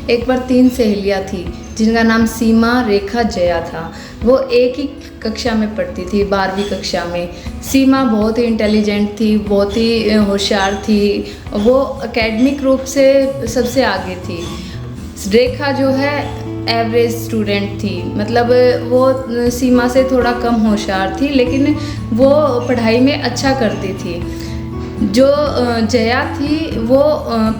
एक बार 3 सहेलियाँ थी जिनका नाम सीमा, रेखा, जया था। वो एक ही कक्षा में पढ़ती थी, 12वीं कक्षा में। सीमा बहुत ही इंटेलिजेंट थी, बहुत ही होशियार थी, वो एकेडमिक रूप से सबसे आगे थी। रेखा जो है एवरेज स्टूडेंट थी, मतलब वो सीमा से थोड़ा कम होशियार थी, लेकिन वो पढ़ाई में अच्छा करती थी। जो जया थी वो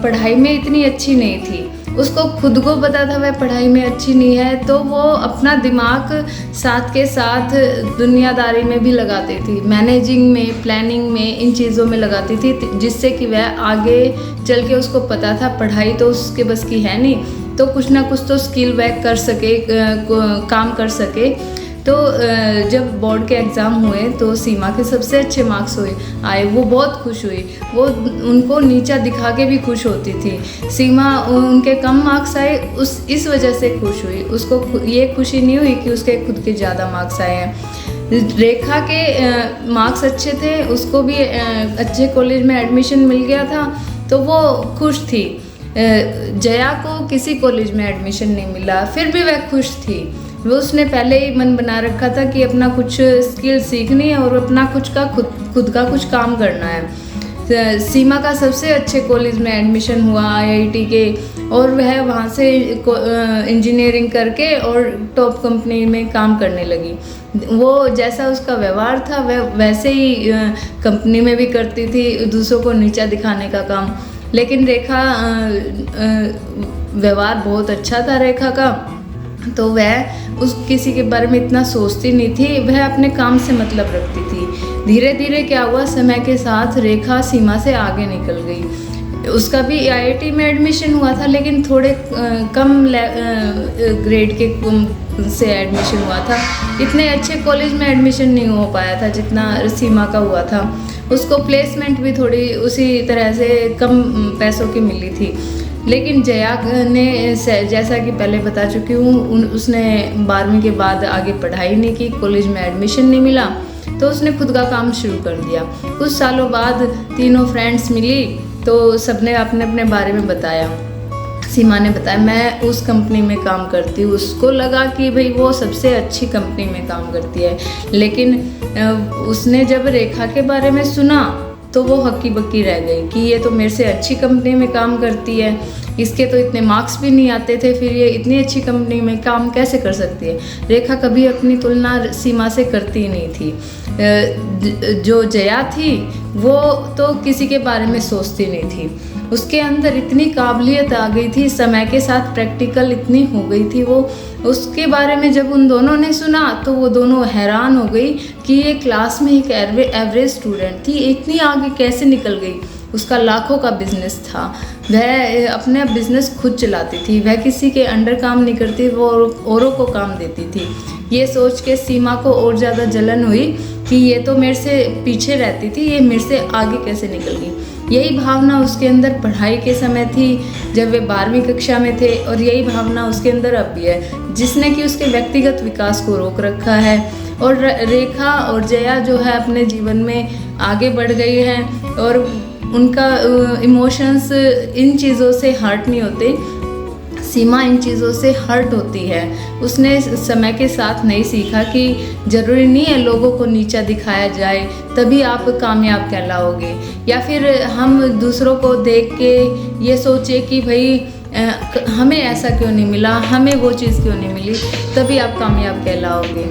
पढ़ाई में इतनी अच्छी नहीं थी, उसको खुद को पता था वह पढ़ाई में अच्छी नहीं है, तो वो अपना दिमाग साथ के साथ दुनियादारी में भी लगाती थी, मैनेजिंग में, प्लानिंग में, इन चीज़ों में लगाती थी, जिससे कि वह आगे चल के उसको पता था पढ़ाई तो उसके बस की है नहीं, तो कुछ ना कुछ तो स्किल वह कर सके, काम कर सके। तो जब बोर्ड के एग्ज़ाम हुए तो सीमा के सबसे अच्छे मार्क्स आए, वो बहुत खुश हुई, वो उनको नीचा दिखा के भी खुश होती थी। सीमा उनके कम मार्क्स आए इस वजह से खुश हुई, उसको ये खुशी नहीं हुई कि उसके खुद के ज़्यादा मार्क्स आए हैं। रेखा के मार्क्स अच्छे थे, उसको भी अच्छे कॉलेज में एडमिशन मिल गया था, तो वो खुश थी। जया को किसी कॉलेज में एडमिशन नहीं मिला, फिर भी वह खुश थी। वो उसने पहले ही मन बना रखा था कि अपना कुछ स्किल सीखनी है और अपना खुद का कुछ काम करना है। सीमा का सबसे अच्छे कॉलेज में एडमिशन हुआ, IIT के, और वह वहाँ से इंजीनियरिंग करके और टॉप कंपनी में काम करने लगी। वो जैसा उसका व्यवहार था वह वैसे ही कंपनी में भी करती थी, दूसरों को नीचा दिखाने का काम। लेकिन रेखा व्यवहार बहुत अच्छा था रेखा का, तो वह उस किसी के बारे में इतना सोचती नहीं थी, वह अपने काम से मतलब रखती थी। धीरे धीरे क्या हुआ, समय के साथ रेखा सीमा से आगे निकल गई। उसका भी IIT में एडमिशन हुआ था, लेकिन थोड़े कम ग्रेड के से एडमिशन हुआ था, इतने अच्छे कॉलेज में एडमिशन नहीं हो पाया था जितना सीमा का हुआ था। उसको प्लेसमेंट भी थोड़ी उसी तरह से कम पैसों की मिली थी। लेकिन जया ने, जैसा कि पहले बता चुकी हूँ, उसने 12वीं के बाद आगे पढ़ाई नहीं की, कॉलेज में एडमिशन नहीं मिला, तो उसने खुद का काम शुरू कर दिया। कुछ सालों बाद तीनों फ्रेंड्स मिली तो सबने अपने अपने बारे में बताया। सीमा ने बताया मैं उस कंपनी में काम करती हूँ, उसको लगा कि भाई वो सबसे अच्छी कंपनी में काम करती है। लेकिन उसने जब रेखा के बारे में सुना तो वो हक्की बक्की रह गई कि ये तो मेरे से अच्छी कंपनी में काम करती है, इसके तो इतने मार्क्स भी नहीं आते थे, फिर ये इतनी अच्छी कंपनी में काम कैसे कर सकती है। रेखा कभी अपनी तुलना सीमा से करती नहीं थी। जो जया थी वो तो किसी के बारे में सोचती नहीं थी, उसके अंदर इतनी काबिलियत आ गई थी, समय के साथ प्रैक्टिकल इतनी हो गई थी वो। उसके बारे में जब उन दोनों ने सुना तो वो दोनों हैरान हो गई कि ये क्लास में एक एवरेज स्टूडेंट थी, इतनी आगे कैसे निकल गई। उसका लाखों का बिजनेस था, वह अपना बिजनेस खुद चलाती थी, वह किसी के अंडर काम नहीं करती, वो औरों को काम देती थी। ये सोच के सीमा को और ज़्यादा जलन हुई कि ये तो मेरे से पीछे रहती थी, ये मेरे से आगे कैसे निकल गई। यही भावना उसके अंदर पढ़ाई के समय थी जब वे 12वीं कक्षा में थे, और यही भावना उसके अंदर अब भी है, जिसने कि उसके व्यक्तिगत विकास को रोक रखा है। और रेखा और जया जो है अपने जीवन में आगे बढ़ गई हैं और उनका इमोशंस इन चीज़ों से हर्ट नहीं होते। सीमा इन चीज़ों से हर्ट होती है। उसने समय के साथ नहीं सीखा कि ज़रूरी नहीं है लोगों को नीचा दिखाया जाए तभी आप कामयाब कहलाओगे, या फिर हम दूसरों को देख के ये सोचे कि भाई हमें ऐसा क्यों नहीं मिला, हमें वो चीज़ क्यों नहीं मिली, तभी आप कामयाब कहलाओगे।